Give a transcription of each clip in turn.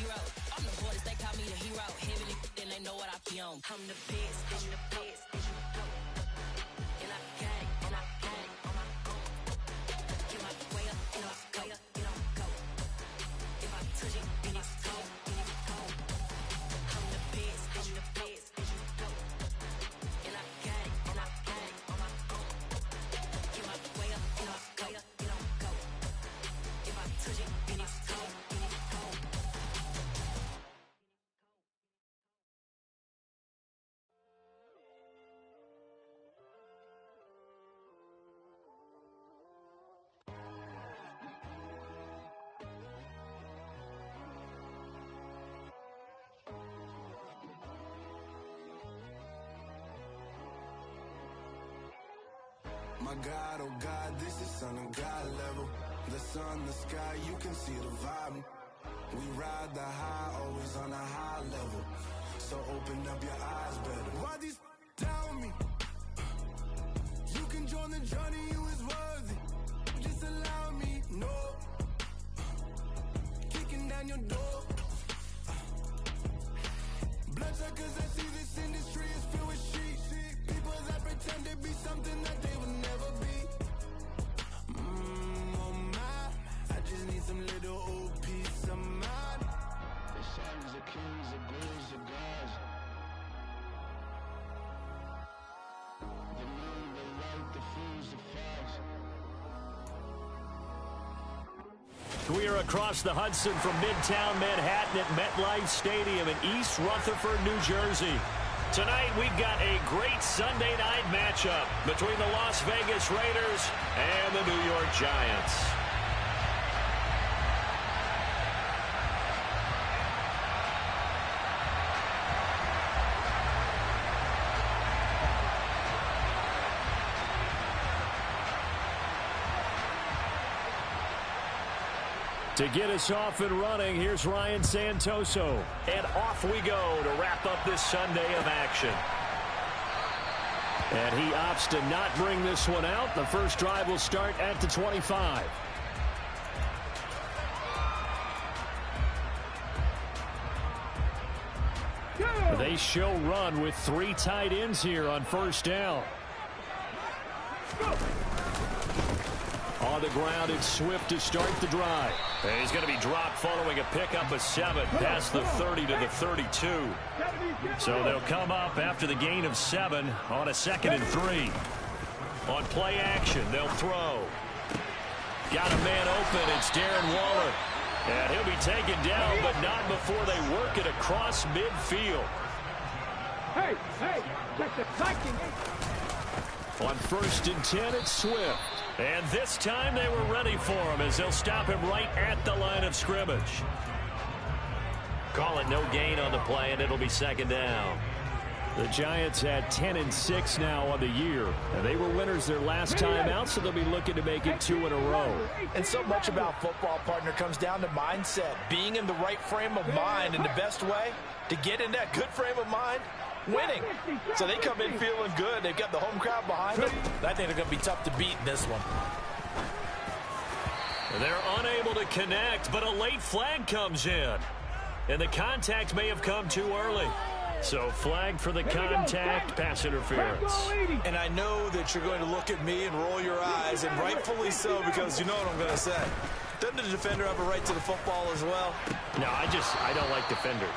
zero. I'm the boys, they call me the hero. Heavily, then they know what I be on. I'm the best, I'm the best, and you go. And I gang on my own. Get my way up, and I go, and I go. If I touch it, then it's cold, and it's cold. I'm the best, and you go. And I gang on my own. Get my way up, and I go, and I go. If I touch it, then it's cold, and it's cold. My God, oh God, this is Son of God level. The sun, the sky, you can see the vibe. We ride the high, always on a high level. So open up your eyes better. Why these tell me? You can join the journey, you is worthy. Just allow me, no. Kicking down your door. Bloodsuckers, I see this industry is filled with sheep. People that pretend to be something that they will never be. Oh my, I just need some little old peace of mind. The sons of kings, the ghouls, the gods. The moon, the light, the fools, the fags. We are across the Hudson from Midtown Manhattan at MetLife Stadium in East Rutherford, New Jersey. Tonight, we've got a great Sunday night matchup between the Las Vegas Raiders and the New York Giants. To get us off and running, here's Ryan Santoso. And off we go to wrap up this Sunday of action. And he opts to not bring this one out. The first drive will start at the 25. They show run with 3 tight ends here on first down. On the ground, it's Swift to start the drive. And he's going to be dropped following a pickup of 7 past the 30 to the 32. So they'll come up after the gain of 7 on a 2nd and 3. On play action, they'll throw. Got a man open. It's Darren Waller. And he'll be taken down, but not before they work it across midfield. Hey, check the psyching. On 1st and 10, it's Swift. And this time they were ready for him as they'll stop him right at the line of scrimmage. Call it no gain on the play, and it'll be 2nd down. The Giants had 10-6 now on the year. And they were winners their last time out, so they'll be looking to make it 2 in a row. And so much about football, partner, comes down to mindset. Being in the right frame of mind, and the best way to get in that good frame of mind, winning. So they come in feeling good. They've got the home crowd behind them. I think they're going to be tough to beat in this one. They're unable to connect, but a late flag comes in. And the contact may have come too early. So flag for the contact, pass interference. And I know that you're going to look at me and roll your eyes, and rightfully so, because you know what I'm going to say. Doesn't the defender have a right to the football as well? No, I don't like defenders.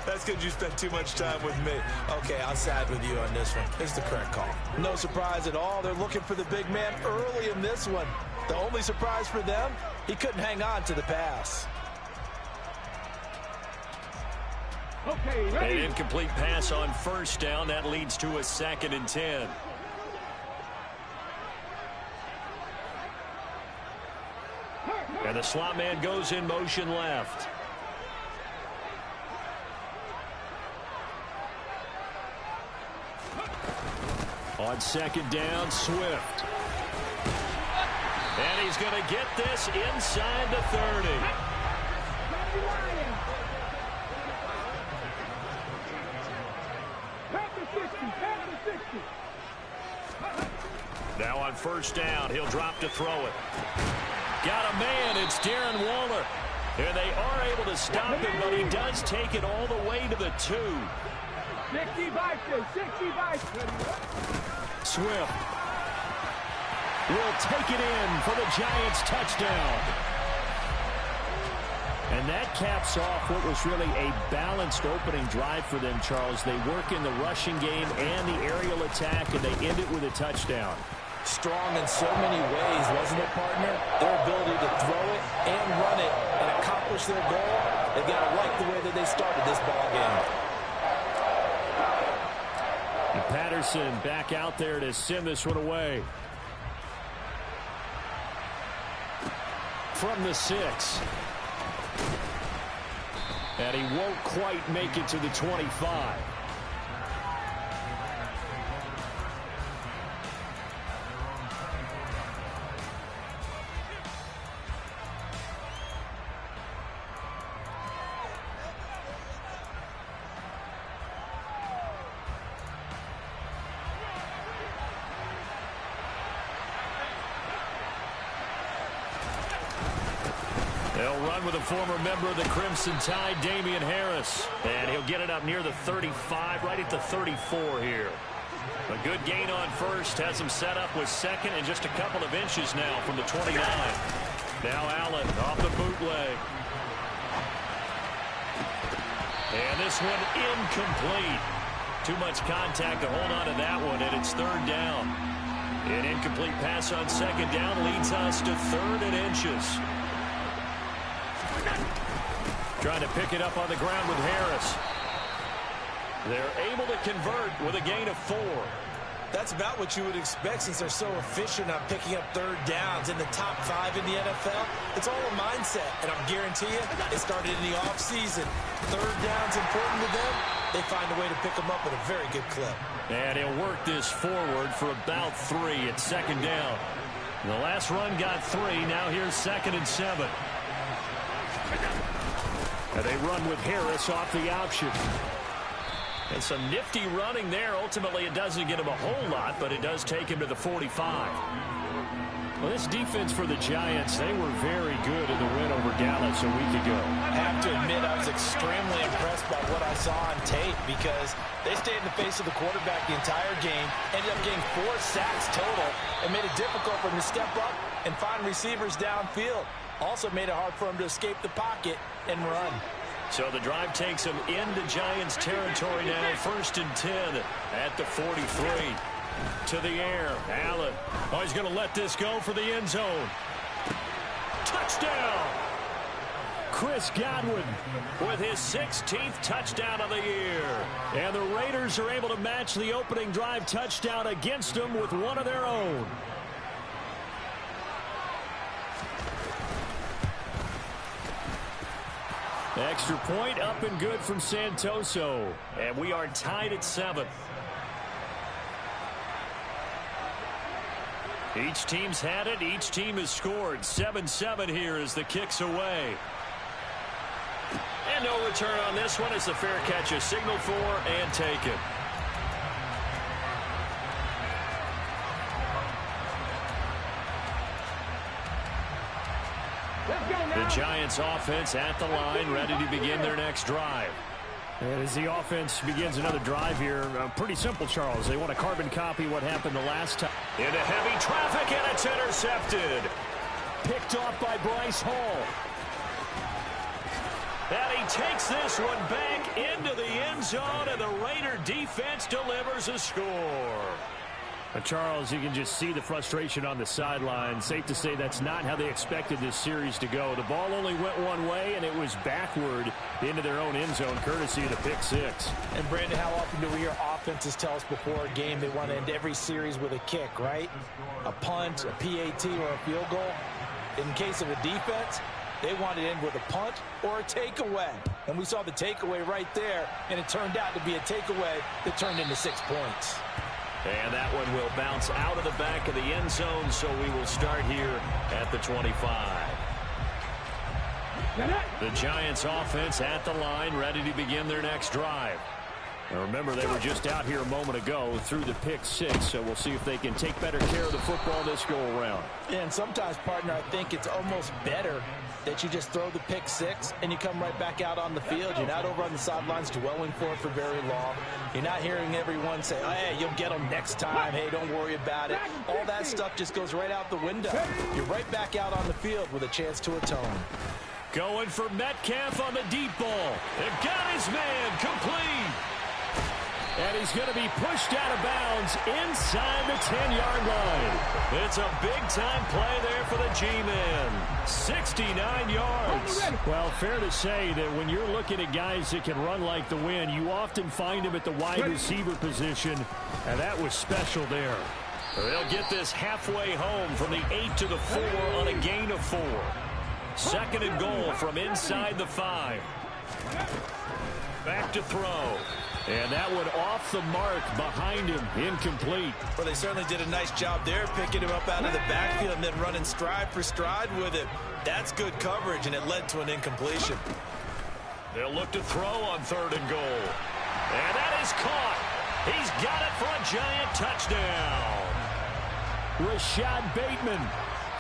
That's because you spent too much time with me. Okay, I'll side with you on this one. It's the correct call. No surprise at all. They're looking for the big man early in this one. The only surprise for them, he couldn't hang on to the pass. Okay, ready. An incomplete pass on 1st down. That leads to a 2nd and 10. And the slot man goes in motion left. On 2nd down, Swift. And he's going to get this inside the 30. Now on 1st down, he'll drop to throw it. Got a man, it's Darren Waller. And they are able to stop him, but he does take it all the way to the 2. 65, 65. Swift will take it in for the Giants touchdown. And that caps off what was really a balanced opening drive for them, Charles. They work in the rushing game and the aerial attack, and they end it with a touchdown. Strong in so many ways, wasn't it, partner? Their ability to throw it and run it and accomplish their goal, they've got to like the way that they started this ball game. And Patterson back out there to send this one away. From the 6. And he won't quite make it to the 25. They'll run with a former member of the Crimson Tide, Damian Harris. And he'll get it up near the 35, right at the 34 here. A good gain on first, has him set up with second and just a couple of inches now from the 29. Now Allen off the bootleg. And this one incomplete. Too much contact to hold on to that one, and it's 3rd down. An incomplete pass on 2nd down leads us to 3rd and inches. Trying to pick it up on the ground with Harris. They're able to convert with a gain of 4. That's about what you would expect since they're so efficient on picking up 3rd downs in the top 5 in the NFL. It's all a mindset, and I'm guarantee you it started in the offseason. 3rd down's important to them. They find a way to pick them up at a very good clip. And he'll work this forward for about 3 at 2nd down. The last run got 3. Now here's 2nd and 7. And they run with Harris off the option. And some nifty running there. Ultimately, it doesn't get him a whole lot, but it does take him to the 45. Well, this defense for the Giants, they were very good in the win over Dallas a week ago. I have to admit, I was extremely impressed by what I saw on tape because they stayed in the face of the quarterback the entire game, ended up getting 4 sacks total, and made it difficult for him to step up and find receivers downfield. Also made it hard for him to escape the pocket and run. So the drive takes him into Giants territory now. 1st and 10 at the 43. To the air. Allen. Oh, he's going to let this go for the end zone. Touchdown! Chris Godwin with his 16th touchdown of the year. And the Raiders are able to match the opening drive touchdown against them with one of their own. Extra point up and good from Santoso. And we are tied at 7. Each team's had it. Each team has scored. 7-7 here as the kick's away. And no return on this one as the fair catch is signaled for and taken. The Giants offense at the line, ready to begin their next drive. And as the offense begins another drive here, pretty simple, Charles. They want to carbon copy what happened the last time. Into heavy traffic, and it's intercepted. Picked off by Bryce Hall. And he takes this one back into the end zone, and the Raider defense delivers a score. Charles, you can just see the frustration on the sideline. Safe to say that's not how they expected this series to go. The ball only went one way, and it was backward into their own end zone, courtesy of the pick 6. And, Brandon, how often do we hear offenses tell us before a game they want to end every series with a kick, right? A punt, a PAT, or a field goal. In case of a defense, they want to end with a punt or a takeaway. And we saw the takeaway right there, and it turned out to be a takeaway that turned into 6 points. And that one will bounce out of the back of the end zone, so we will start here at the 25. The Giants offense at the line, ready to begin their next drive. Now remember, they were just out here a moment ago through the pick six, so we'll see if they can take better care of the football this go-around. And sometimes, partner, I think it's almost better that you just throw the pick six and you come right back out on the field. You're not over on the sidelines dwelling for it for very long. You're not hearing everyone say, oh, hey, you'll get them next time. Hey, don't worry about it. All that stuff just goes right out the window. You're right back out on the field with a chance to atone. Going for Metcalf on the deep ball. They've got his man complete. And he's going to be pushed out of bounds inside the 10-yard line. It's a big-time play there for the G-Man. 69 yards. Well, fair to say that when you're looking at guys that can run like the wind, you often find them at the wide receiver position, and that was special there. They'll get this halfway home from the 8 to the 4 on a gain of 4. Second and goal from inside the 5. Back to throw. And that one off the mark behind him, incomplete. Well, they certainly did a nice job there, picking him up out of the backfield and then running stride for stride with it. That's good coverage, and it led to an incompletion. They'll look to throw on 3rd and goal. And that is caught. He's got it for a giant touchdown. Rashad Bateman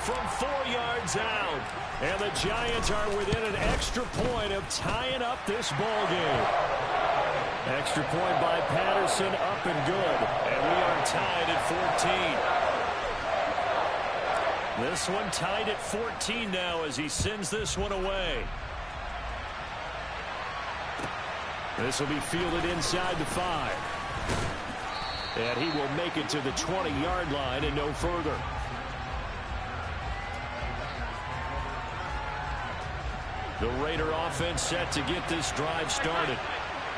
from 4 yards out. And the Giants are within an extra point of tying up this ball game. Extra point by Patterson, up and good. And we are tied at 14. This one tied at 14 now as he sends this one away. This will be fielded inside the 5. And he will make it to the 20-yard line and no further. The Raider offense set to get this drive started.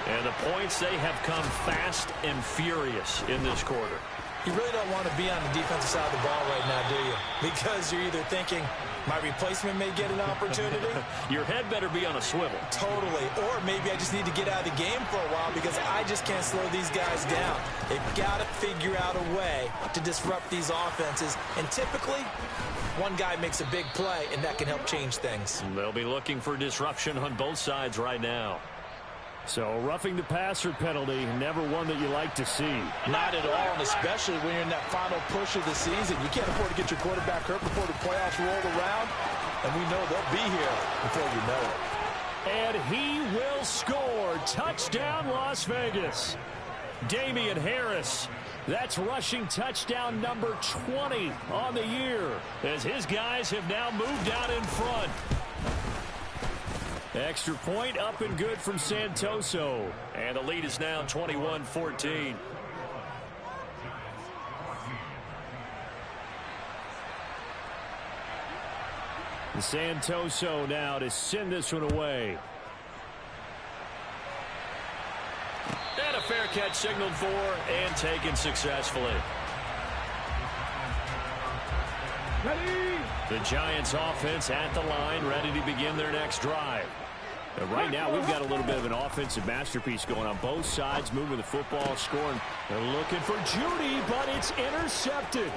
And the points, they have come fast and furious in this quarter. You really don't want to be on the defensive side of the ball right now, do you? Because you're either thinking, my replacement may get an opportunity. Your head better be on a swivel. Totally. Or maybe I just need to get out of the game for a while because I just can't slow these guys down. They've got to figure out a way to disrupt these offenses. And typically, one guy makes a big play, and that can help change things. They'll be looking for disruption on both sides right now. So, roughing the passer penalty, never one that you like to see. Not at all, and especially when you're in that final push of the season. You can't afford to get your quarterback hurt before the playoffs roll around, and we know they'll be here before you know it. And he will score. Touchdown, Las Vegas. Damian Harris. That's rushing touchdown number 20 on the year, as his guys have now moved out in front. Extra point up and good from Santoso. And the lead is now 21-14. Santoso now to send this one away. And a fair catch signaled for and taken successfully. Ready? The Giants offense at the line, ready to begin their next drive. And right now, we've got a little bit of an offensive masterpiece going on both sides, moving the football, scoring. They're looking for Judy, but it's intercepted.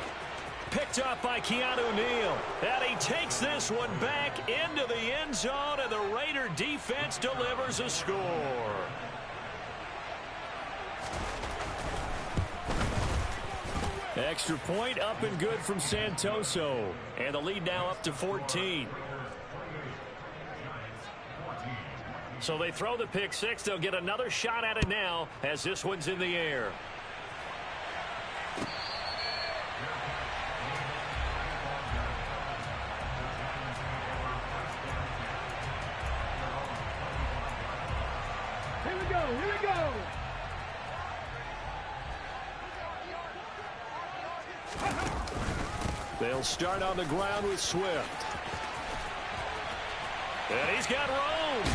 Picked up by Keanu Neal. And he takes this one back into the end zone, and the Raider defense delivers a score. Extra point up and good from Santoso. And the lead now up to 14. So they throw the pick six. They'll get another shot at it now as this one's in the air. Here we go, here we go. They'll start on the ground with Swift. And he's got room.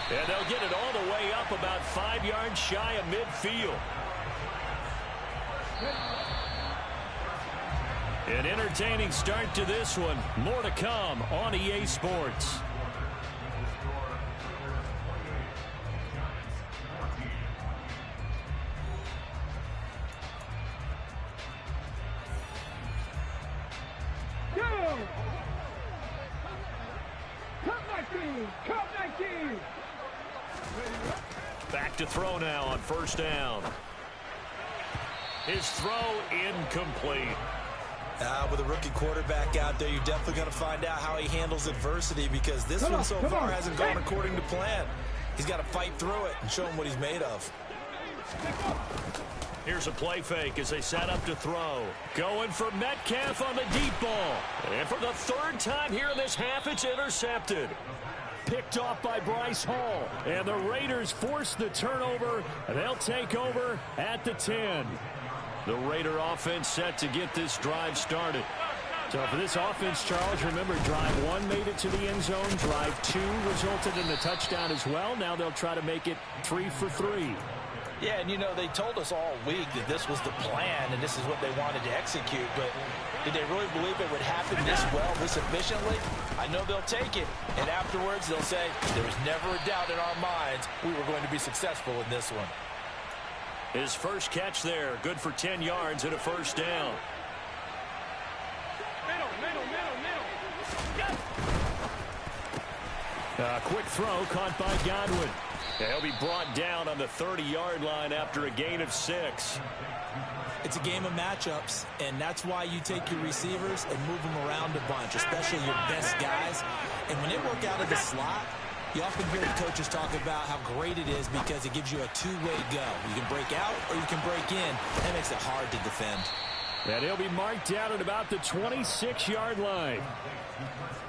And they'll get it all the way up about 5 yards shy of midfield. An entertaining start to this one. More to come on EA Sports. Back to throw now on first down. His throw incomplete. With a rookie quarterback out there, you're definitely going to find out how he handles adversity, because this one so far hasn't gone according to plan. He's got to fight through it and show him what he's made of. Here's a play fake as they set up to throw. Going for Metcalf on the deep ball. And for the third time here in this half, it's intercepted. Picked off by Bryce Hall. And the Raiders force the turnover. And they'll take over at the 10. The Raider offense set to get this drive started. So for this offense, Charles, remember, drive 1 made it to the end zone. Drive 2 resulted in a touchdown as well. Now they'll try to make it 3 for 3. Yeah, and you know, they told us all week that this was the plan and this is what they wanted to execute, but did they really believe it would happen this well, this efficiently? I know they'll take it, and afterwards they'll say, there was never a doubt in our minds we were going to be successful in this one. His first catch there, good for 10 yards and a first down. A quick throw caught by Godwin. He'll be brought down on the 30-yard line after a gain of 6. It's a game of matchups, and that's why you take your receivers and move them around a bunch, especially your best guys. And when they work out of the slot, you often hear the coaches talk about how great it is because it gives you a two-way go. You can break out or you can break in. That makes it hard to defend. And he'll be marked down at about the 26-yard line.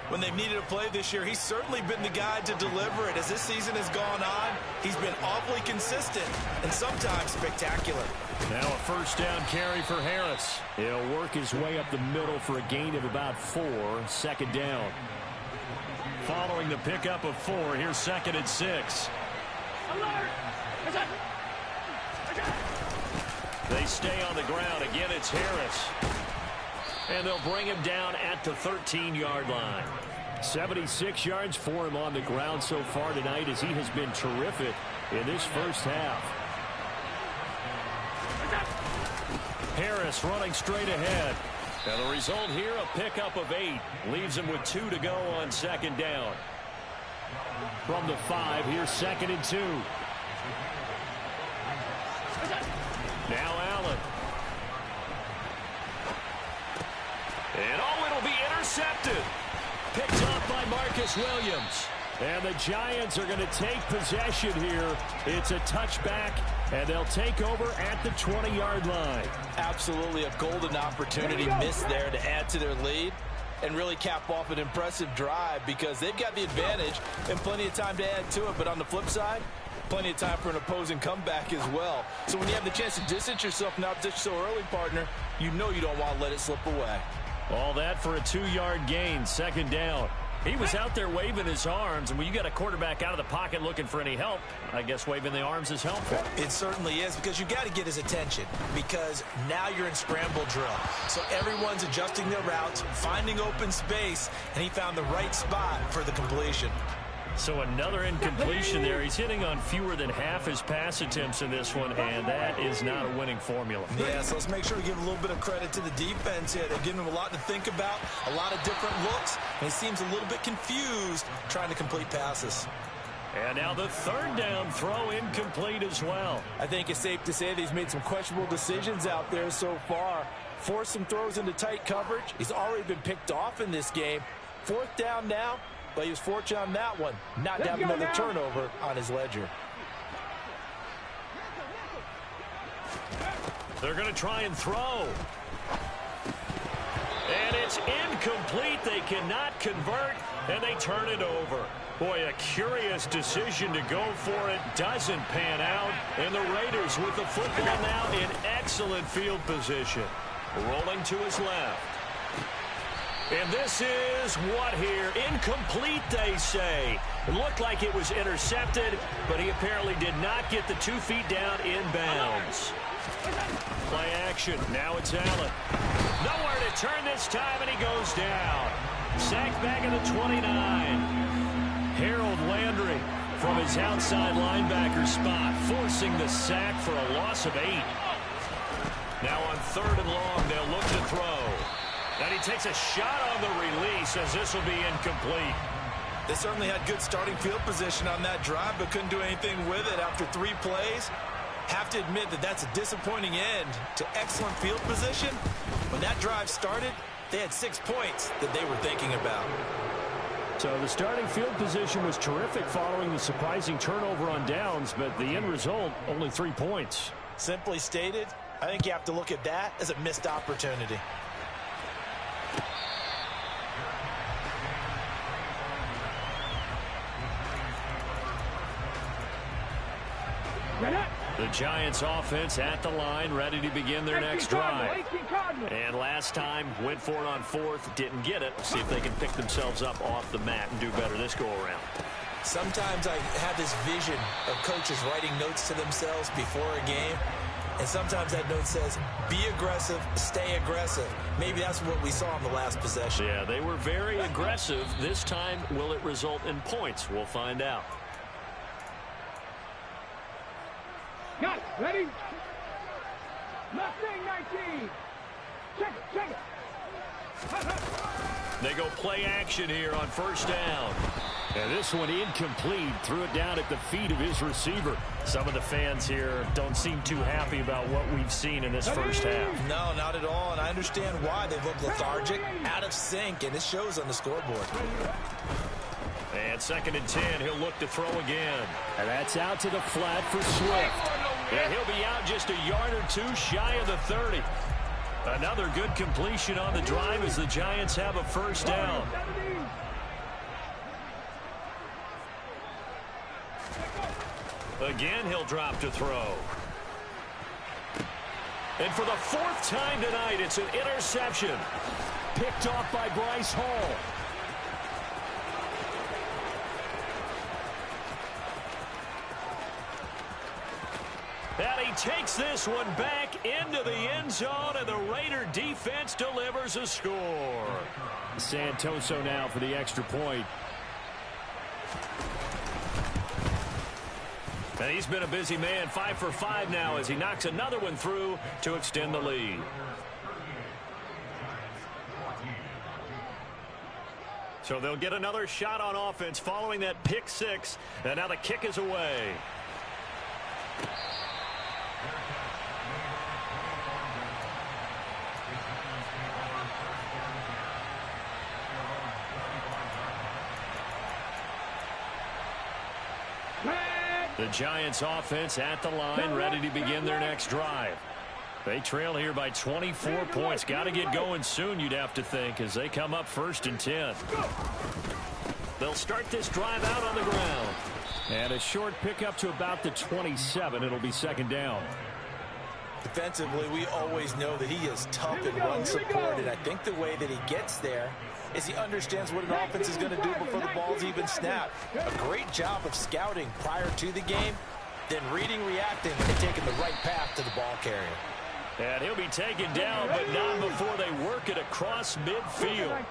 When they've needed a play this year, he's certainly been the guy to deliver it. As this season has gone on, he's been awfully consistent and sometimes spectacular. Now a first down carry for Harris. He'll work his way up the middle for a gain of about 4. Second down. Following the pickup of 4, here's 2nd and 6. They stay on the ground. Again, it's Harris. And they'll bring him down at the 13-yard line. 76 yards for him on the ground so far tonight, as he has been terrific in this first half. Harris running straight ahead. And the result here, a pickup of 8. Leaves him with 2 to go on second down. From the 5, here's 2nd and 2. Now Allen. And it'll be intercepted. Picked up by Marcus Williams. And the Giants are going to take possession here. It's a touchback, and they'll take over at the 20-yard line. Absolutely a golden opportunity missed there to add to their lead and really cap off an impressive drive, because they've got the advantage and plenty of time to add to it. But on the flip side, plenty of time for an opposing comeback as well. So when you have the chance to distance yourself from opposition so early, partner, you know you don't want to let it slip away. All that for a 2-yard gain, second down. He was out there waving his arms, and when you got a quarterback out of the pocket looking for any help, I guess waving the arms is helpful. It certainly is, because you got to get his attention, because now you're in scramble drill. So everyone's adjusting their routes, finding open space, and he found the right spot for the completion. So another incompletion there. He's hitting on fewer than half his pass attempts in this one, and that is not a winning formula. Yeah, so let's make sure we give a little bit of credit to the defense here. They're giving him a lot to think about, a lot of different looks, and he seems a little bit confused trying to complete passes. And now the third down throw incomplete as well. I think it's safe to say that he's made some questionable decisions out there so far. Forced some throws into tight coverage. He's already been picked off in this game. 4th down now. But he was fortunate on that one, not to have another turnover on his ledger. They're going to try and throw. And it's incomplete. They cannot convert, and they turn it over. Boy, a curious decision to go for it. Doesn't pan out. And the Raiders with the football now in excellent field position. Rolling to his left. And this is what here? Incomplete, they say. It looked like it was intercepted, but he apparently did not get the 2 feet down inbounds. Play action. Now it's Allen. Nowhere to turn this time, and he goes down. Sacked back at the 29. Harold Landry from his outside linebacker spot, forcing the sack for a loss of 8. Now on 3rd and long, they'll look to throw. And he takes a shot on the release, as this will be incomplete. They certainly had good starting field position on that drive, but couldn't do anything with it after 3 plays. Have to admit that that's a disappointing end to excellent field position. When that drive started, they had 6 points that they were thinking about. So the starting field position was terrific following the surprising turnover on downs, but the end result, only 3 points. Simply stated, I think you have to look at that as a missed opportunity. The Giants offense at the line, ready to begin their next drive. And last time, went for it on 4th, didn't get it. See if they can pick themselves up off the mat and do better this go-around. Sometimes I have this vision of coaches writing notes to themselves before a game. And sometimes that note says, be aggressive, stay aggressive. Maybe that's what we saw in the last possession. Yeah, they were very aggressive. This time, will it result in points? We'll find out. Got it. Ready? Mustang 19. Check it, check it. They go play action here on 1st down. And this one incomplete. Threw it down at the feet of his receiver. Some of the fans here don't seem too happy about what we've seen in this first half. No, not at all. And I understand why. They look lethargic, out of sync, and it shows on the scoreboard. And 2nd and 10, he'll look to throw again. And that's out to the flat for Swift. And he'll be out just a yard or 2 shy of the 30. Another good completion on the drive as the Giants have a 1st down. Again, he'll drop to throw. And for the 4th time tonight, it's an interception. Picked off by Bryce Hall. And he takes this one back into the end zone, and the Raider defense delivers a score. Santoso now for the extra point. And he's been a busy man, 5 for 5 now as he knocks another one through to extend the lead. So they'll get another shot on offense following that pick 6, and now the kick is away. The Giants offense at the line, ready to begin their next drive. They trail here by 24 points. Got to get going soon, you'd have to think, as they come up 1st and 10. They'll start this drive out on the ground. And a short pickup to about the 27. It'll be 2nd down. Defensively, we always know that he is tough in run support, and I think the way that he gets there is he understands what an offense is going to do before the ball's even snapped. A great job of scouting prior to the game, then reading, reacting, and taking the right path to the ball carrier. And he'll be taken down, but not before they work it across midfield.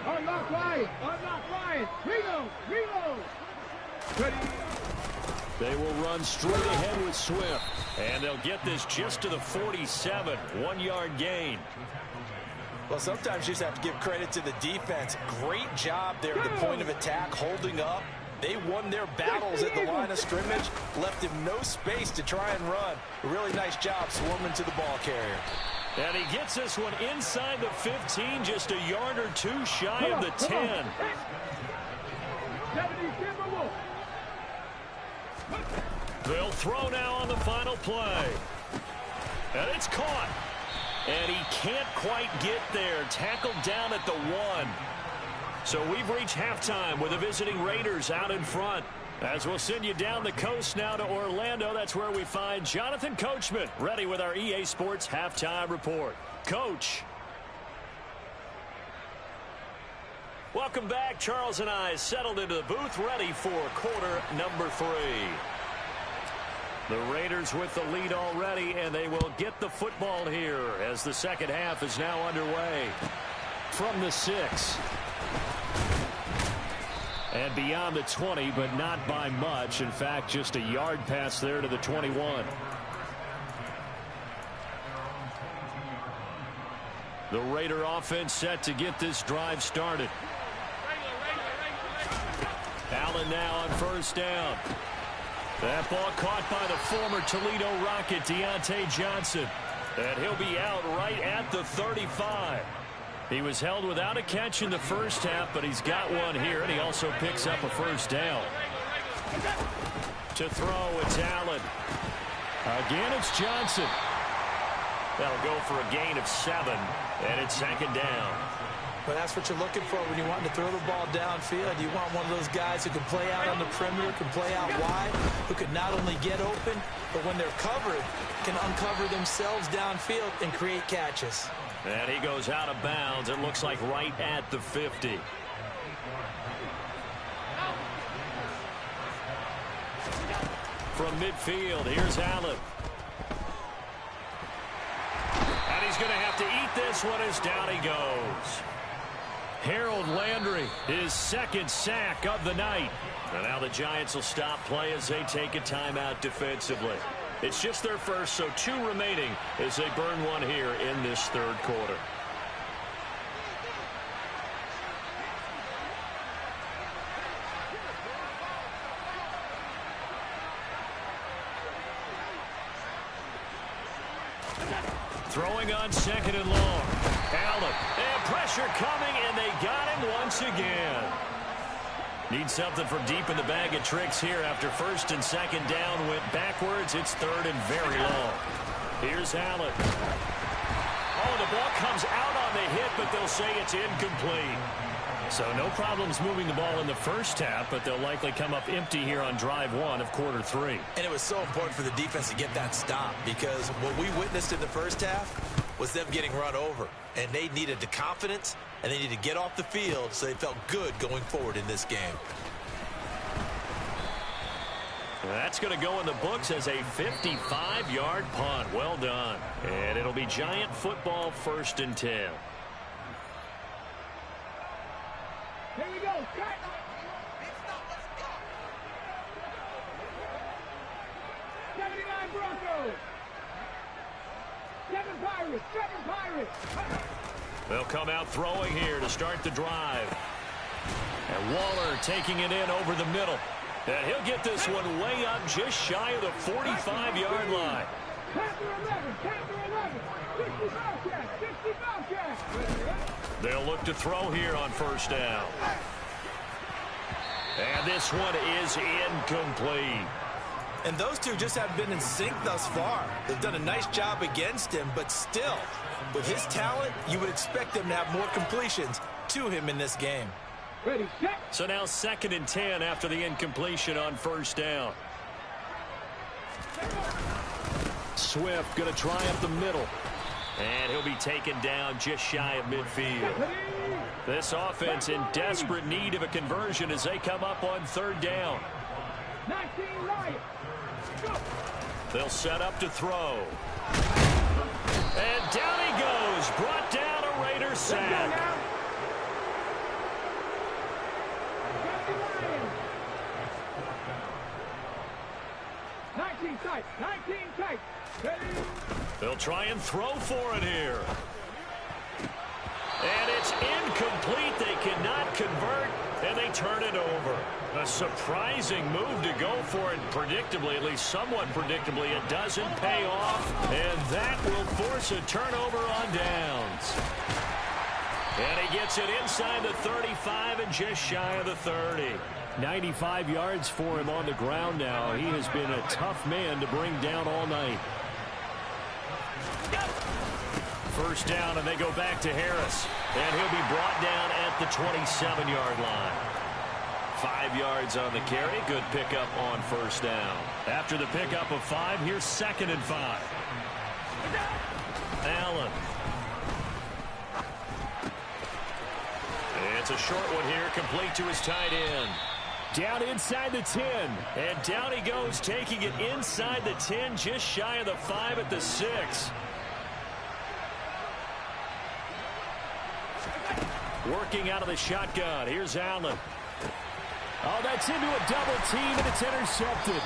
Unlock line. Reload. Ready. They will run straight ahead with Swift. And they'll get this just to the 47. 1-yard gain. Well, sometimes you just have to give credit to the defense. Great job there at the point of attack, holding up. They won their battles at the line of scrimmage, left him no space to try and run. A really nice job swarming to the ball carrier. And he gets this one inside the 15, just a yard or 2 shy of the 10. They'll throw now on the final play. And it's caught. And he can't quite get there. Tackled down at the 1. So we've reached halftime with the visiting Raiders out in front. As we'll send you down the coast now to Orlando, that's where we find Jonathan Coachman, ready with our EA Sports Halftime Report. Coach. Welcome back. Charles and I settled into the booth, ready for quarter number 3. The Raiders with the lead already, and they will get the football here as the second half is now underway. From the 6. And beyond the 20, but not by much. In fact, just a yard pass there to the 21. The Raider offense set to get this drive started. Allen now on first down. That ball caught by the former Toledo Rocket, Deontay Johnson. And he'll be out right at the 35. He was held without a catch in the first half, but he's got one here, and he also picks up a first down. To throw, it's Allen. Again, it's Johnson. That'll go for a gain of 7, and it's second down. Well, that's what you're looking for when you want to throw the ball downfield. You want one of those guys who can play out on the perimeter, can play out wide, who can not only get open, but when they're covered, can uncover themselves downfield and create catches. And he goes out of bounds. It looks like right at the 50. From midfield, here's Allen. And he's going to have to eat this one as down he goes. Harold Landry, his second sack of the night. And now the Giants will stop play as they take a timeout defensively. It's just their first, so 2 remaining as they burn one here in this third quarter. Throwing on second and long. Allen, and pressure coming, and they got him once again. Need something from deep in the bag of tricks here after first and second down went backwards. It's third and very long. Here's Allen. Oh, the ball comes out on the hit, but they'll say it's incomplete. So no problems moving the ball in the first half, but they'll likely come up empty here on drive 1 of quarter 3. And it was so important for the defense to get that stop because what we witnessed in the first half was them getting run over. And they needed the confidence, and they needed to get off the field so they felt good going forward in this game. That's going to go in the books as a 55-yard punt. Well done. And it'll be Giant football, 1st and 10. Here we go. Cut. 79 Broncos. 7 Pirates. 7 Pirates. They'll come out throwing here to start the drive. And Waller taking it in over the middle. And he'll get this one way up just shy of the 45-yard line. They'll look to throw here on first down. And this one is incomplete. And those two just have been in sync thus far. They've done a nice job against him, but still, with his talent, you would expect them to have more completions to him in this game. Ready, set. So now 2nd and 10 after the incompletion on first down. Swift going to try up the middle. And he'll be taken down just shy of midfield. This offense in desperate need of a conversion as they come up on 3rd down. 19 right. They'll set up to throw. And down he goes. Brought down a Raider sack. 19 tight. 19 tight. Ready. They'll try and throw for it here. And it's incomplete. They cannot convert, and they turn it over. A surprising move to go for it. Predictably, at least somewhat predictably, it doesn't pay off, and that will force a turnover on downs. And he gets it inside the 35 and just shy of the 30. 95 yards for him on the ground now. He has been a tough man to bring down all night. First down, and they go back to Harris. And he'll be brought down at the 27-yard line. 5 yards on the carry. Good pickup on first down. After the pickup of 5, here's 2nd and 5. Allen. It's a short one here, complete to his tight end. Down inside the 10. And down he goes, taking it inside the 10, just shy of the 5 at the 6. Working out of the shotgun. Here's Allen. Oh, that's into a double team, and it's intercepted.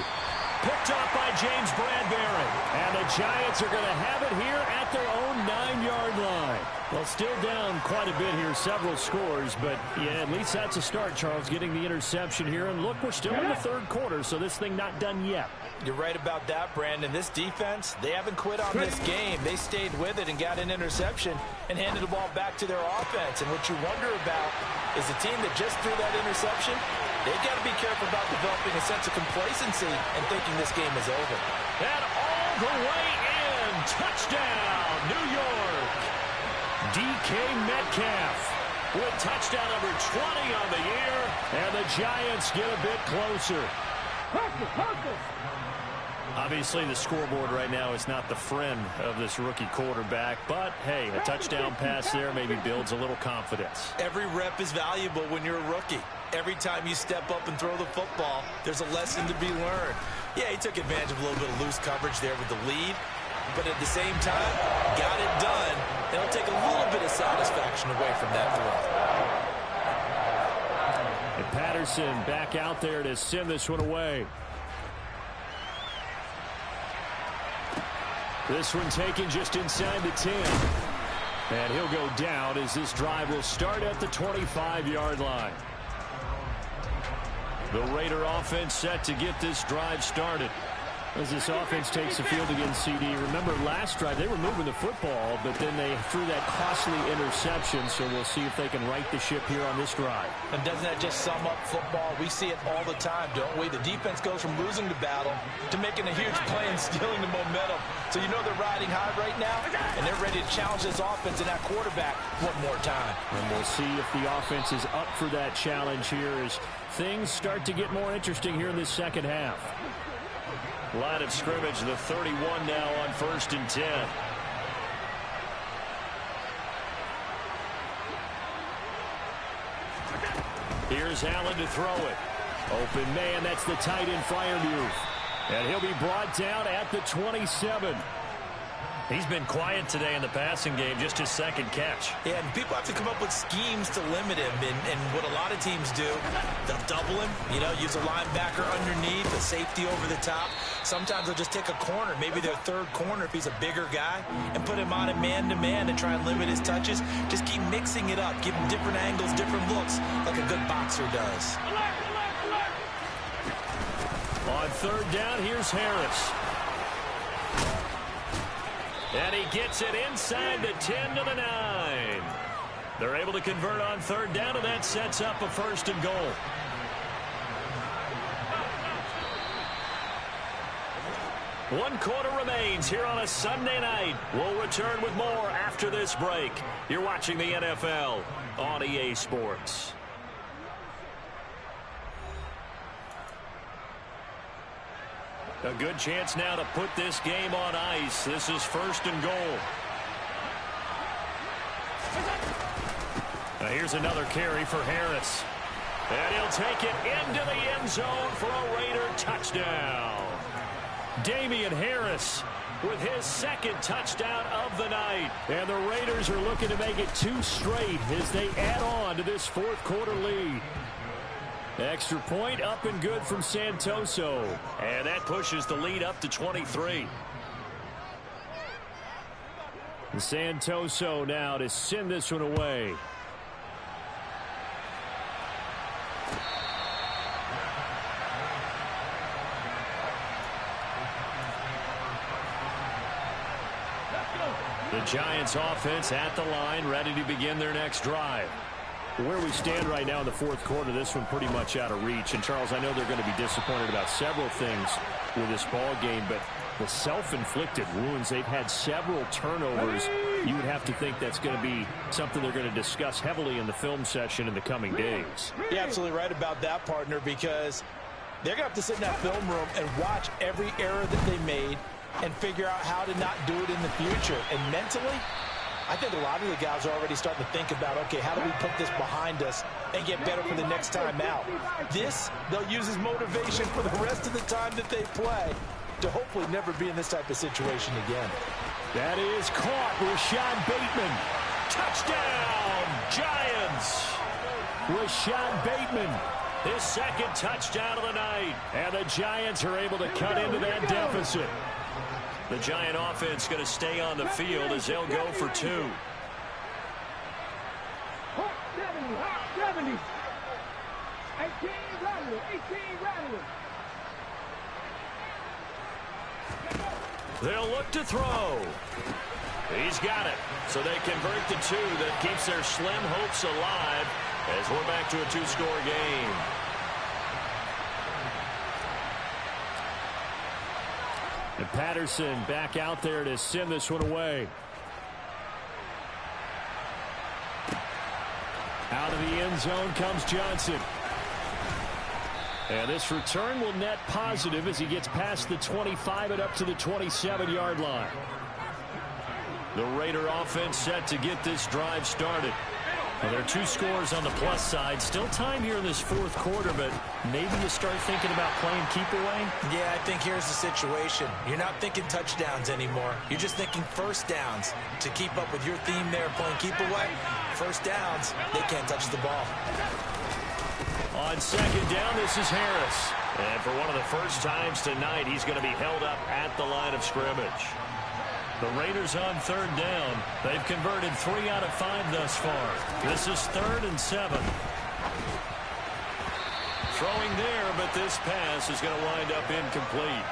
picked off by James Bradbury. And the Giants are going to have it here at their own 9-yard line. Well, still down quite a bit here, several scores, but yeah, at least that's a start, Charles, getting the interception here. And look, we're still in the third quarter, so this thing not done yet. You're right about that, Brandon. This defense, they haven't quit on this game. They stayed with it and got an interception and handed the ball back to their offense. And what you wonder about is a team that just threw that interception, they've got to be careful about developing a sense of complacency and thinking this game is over. And all the way in, touchdown, New York. DK Metcalf with touchdown number 20 on the year, and the Giants get a bit closer. Obviously, the scoreboard right now is not the friend of this rookie quarterback, but, hey, a touchdown pass there maybe builds a little confidence. Every rep is valuable when you're a rookie. Every time you step up and throw the football, there's a lesson to be learned. Yeah, he took advantage of a little bit of loose coverage there with the lead, but at the same time, got it done. It'll take a little bit of satisfaction away from that throw. And Patterson back out there to send this one away. This one taken just inside the 10. And he'll go down as this drive will start at the 25-yard line. The Raider offense set to get this drive started. As this offense takes the field against CD. Remember, last drive, they were moving the football, but then they threw that costly interception, so we'll see if they can right the ship here on this drive. And doesn't that just sum up football? We see it all the time, don't we? The defense goes from losing the battle to making a huge play and stealing the momentum. So you know they're riding high right now, and they're ready to challenge this offense and that quarterback one more time. And we'll see if the offense is up for that challenge here as things start to get more interesting here in this second half. Line of scrimmage, the 31 now on 1st and 10. Here's Allen to throw it. Open man, that's the tight end Freiermuth. And he'll be brought down at the 27. He's been quiet today in the passing game, just his second catch. Yeah, and people have to come up with schemes to limit him. And what a lot of teams do, they'll double him, use a linebacker underneath, a safety over the top. Sometimes they'll just take a corner, maybe their third corner if he's a bigger guy, and put him on a man-to-man and try and limit his touches. Just keep mixing it up, give him different angles, different looks, like a good boxer does. On 3rd down, here's Harris. And he gets it inside the 10 to the 9. They're able to convert on 3rd down, and that sets up a 1st and goal. One quarter remains here on a Sunday night. We'll return with more after this break. You're watching the NFL on EA Sports. A good chance now to put this game on ice. This is 1st and goal. Now here's another carry for Harris. And he'll take it into the end zone for a Raider touchdown. Damian Harris with his 2nd touchdown of the night. And the Raiders are looking to make it 2 straight as they add on to this 4th quarter lead. Extra point up and good from Santoso. And that pushes the lead up to 23. Santoso now to send this one away. The Giants offense at the line, ready to begin their next drive. Where we stand right now in the 4th quarter, this one pretty much out of reach. And, Charles, I know they're going to be disappointed about several things with this ball game, but the self-inflicted wounds, they've had several turnovers. You would have to think that's going to be something they're going to discuss heavily in the film session in the coming days. You're absolutely right about that, partner, because they're going to have to sit in that film room and watch every error that they made and figure out how to not do it in the future. And mentally, I think a lot of the guys are already starting to think about, okay, how do we put this behind us and get better for the next time out? This, they'll use as motivation for the rest of the time that they play to hopefully never be in this type of situation again. That is caught. Rashad Bateman. Touchdown, Giants. Rashad Bateman His second touchdown of the night. And the Giants are able to cut into that deficit. The Giant offense going to stay on the field as they'll go for 2. 70. 18 Rattler. They'll look to throw. He's got it. So they convert the 2 that keeps their slim hopes alive as we're back to a 2-score game. And Patterson back out there to send this one away. Out of the end zone comes Johnson. And this return will net positive as he gets past the 25 and up to the 27-yard line. The Raider offense set to get this drive started. Well, there are 2 scores on the plus side. Still time here in this 4th quarter, but maybe you start thinking about playing keep away? Yeah, I think here's the situation. You're not thinking touchdowns anymore. You're just thinking first downs. To keep up with your theme there, playing keep away, first downs, they can't touch the ball. On 2nd down, this is Harris. And for one of the first times tonight, he's going to be held up at the line of scrimmage. The Raiders on 3rd down. They've converted 3 out of 5 thus far. This is 3rd and 7. Throwing there, but this pass is going to wind up incomplete.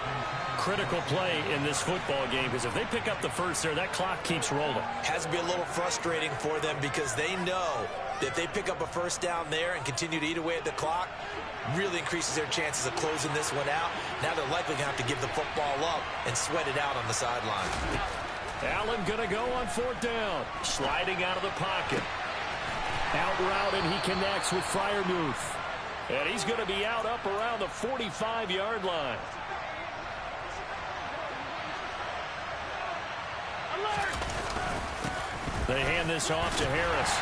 Critical play in this football game because if they pick up the first there, that clock keeps rolling. Has to be a little frustrating for them because they know that if they pick up a first down there and continue to eat away at the clock, really increases their chances of closing this one out. Now they're likely going to have to give the football up and sweat it out on the sideline. Allen going to go on 4th down. Sliding out of the pocket. Out route, and he connects with Freiermuth. And he's going to be out up around the 45-yard line. They hand this off to Harris.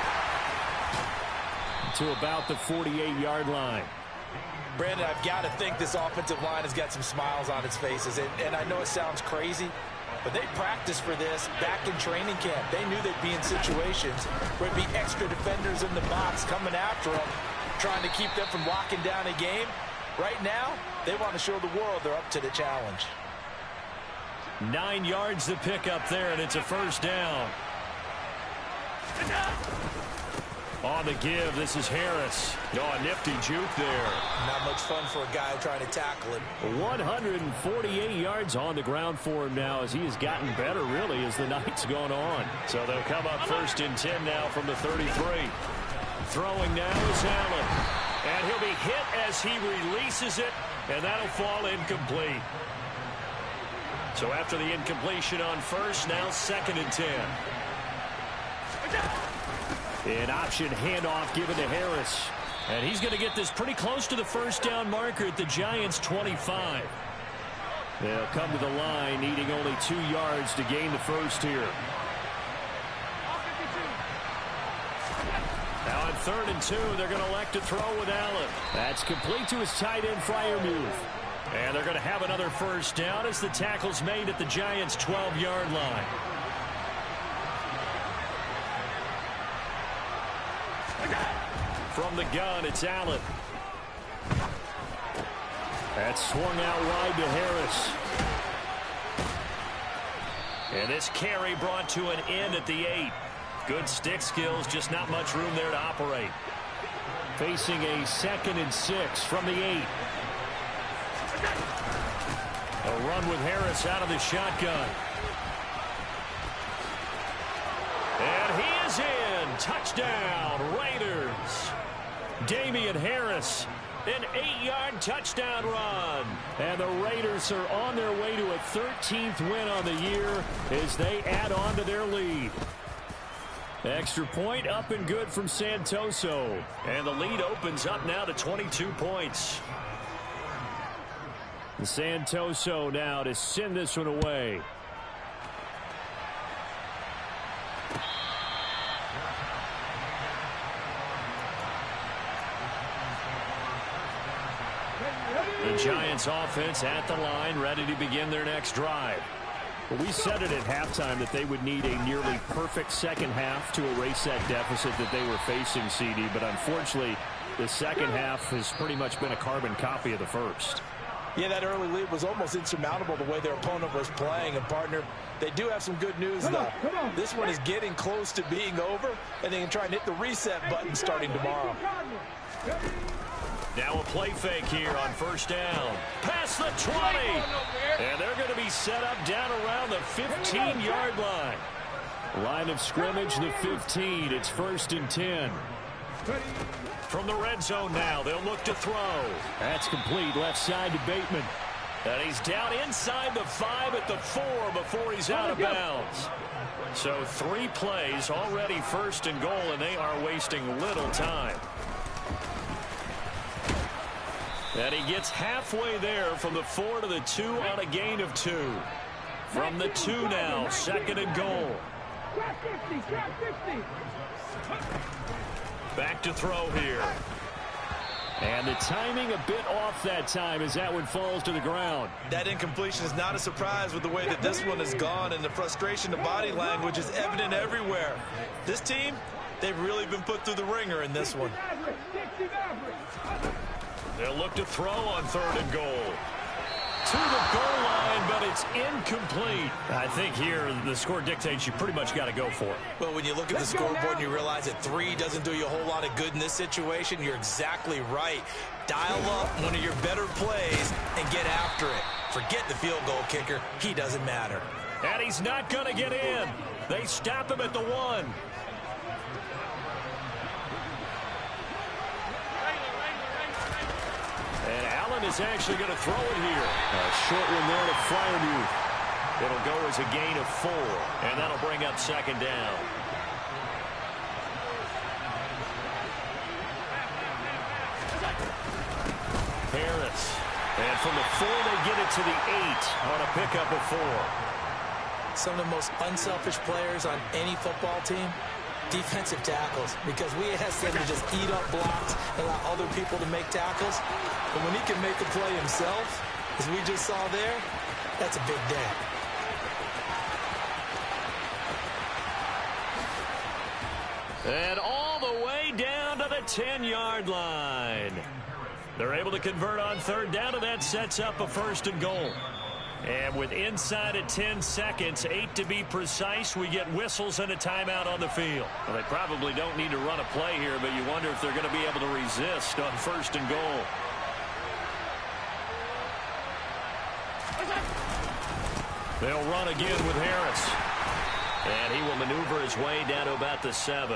To about the 48-yard line. Brandon, I've got to think this offensive line has got some smiles on its faces. And I know it sounds crazy, but they practiced for this back in training camp. They knew they'd be in situations where it'd be extra defenders in the box coming after them, trying to keep them from locking down a game. Right now, they want to show the world they're up to the challenge. 9 yards to pick up there, and it's a first down. On the give, this is Harris. Oh, a nifty juke there. Not much fun for a guy trying to tackle him. 148 yards on the ground for him now as he has gotten better, really, as the night's gone on. So they'll come up 1st and 10 now from the 33. Throwing now is Allen. And he'll be hit as he releases it, and that'll fall incomplete. So after the incompletion on 1st, now 2nd and 10. An option handoff given to Harris. And he's going to get this pretty close to the first down marker at the Giants' 25. They'll come to the line needing only 2 yards to gain the first here. Now on 3rd and 2, they're going to elect to throw with Allen. That's complete to his tight end, Freiermuth. And they're going to have another first down as the tackle's made at the Giants' 12-yard line. From the gun, it's Allen. That's swung out wide to Harris. And this carry brought to an end at the 8. Good stick skills, just not much room there to operate. Facing a 2nd and 6 from the 8. A run with Harris out of the shotgun. And he is in. Touchdown, Raiders. Damian Harris, an 8-yard touchdown run. And the Raiders are on their way to a 13th win on the year as they add on to their lead. Extra point up and good from Santoso. And the lead opens up now to 22 points. Santoso now to send this one away. The Giants offense at the line, ready to begin their next drive. Well, we said it at halftime that they would need a nearly perfect second half to erase that deficit that they were facing, CD. But unfortunately, The second half has pretty much been a carbon copy of the first. Yeah, that early lead was almost insurmountable the way their opponent was playing. And, partner, they do have some good news, though. This one is getting close to being over, and they can try and hit the reset button starting tomorrow. Now a play fake here on first down. Past the 20. And they're going to be set up down around the 15-yard line. Line of scrimmage, the 15. It's 1st and 10. From the red zone now, they'll look to throw. That's complete, left side to Bateman. And he's down inside the 5 at the 4 before he's out of bounds. So 3 plays, already 1st and goal, and they are wasting little time. And he gets halfway there from the 4 to the 2 on a gain of 2. From the 2 now, 2nd and goal. Back to throw here. And the timing a bit off that time as that one falls to the ground. That incompletion is not a surprise with the way that this one has gone, and the frustration, the body language is evident everywhere. This team, they've really been put through the ringer in this one. They'll look to throw on 3rd and goal. To the goal line, but it's incomplete. I think here the score dictates you pretty much got to go for it. Well, when you look at the scoreboard and you realize that 3 doesn't do you a whole lot of good in this situation, you're exactly right. Dial up one of your better plays and get after it. Forget the field goal kicker. He doesn't matter. And he's not going to get in. They stop him at the 1. And Allen is actually going to throw it here. A short one there to Fryermuth. It'll go as a gain of 4, and that'll bring up 2nd down. Harris. And from the 4, they get it to the 8 on a pickup of 4. Some of the most unselfish players on any football team, defensive tackles, because we ask them to just eat up blocks and allow other people to make tackles. But when he can make a play himself, as we just saw there, that's a big day. And all the way down to the 10-yard line. They're able to convert on 3rd down, and that sets up a 1st and goal. And with inside of 10 seconds, 8 to be precise, we get whistles and a timeout on the field. Well, they probably don't need to run a play here, but you wonder if they're going to be able to resist on 1st and goal. They'll run again with Harris. And he will maneuver his way down to about the 7.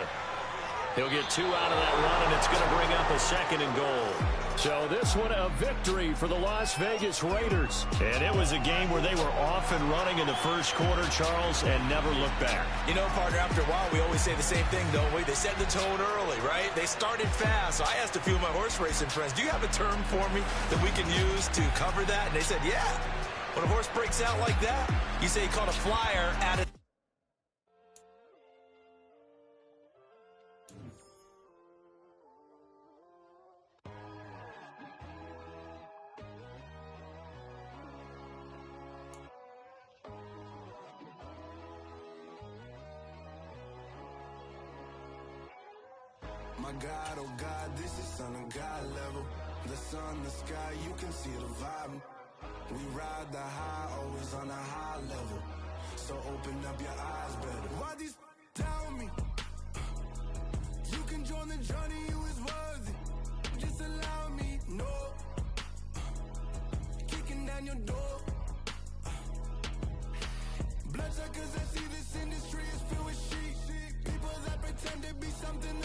He'll get 2 out of that run, and it's going to bring up a 2nd and goal. So this one a victory for the Las Vegas Raiders. And it was a game where they were off and running in the first quarter, Charles, and never looked back. You know, partner, after a while, we always say the same thing, don't we? They set the tone early, right? They started fast. So I asked a few of my horse racing friends, do you have a term for me that we can use to cover that? And they said, yeah. When a horse breaks out like that, you say he caught a flyer at it. My God, oh God, this is Son of God level. The sun, the sky, you can see the vibe. We ride the high, always on a high level. So open up your eyes better. Why these tell me? You can join the journey, you is worthy. Just allow me, no. Kicking down your door. Bloodsuckers, I see this industry is filled with sheep. People that pretend to be something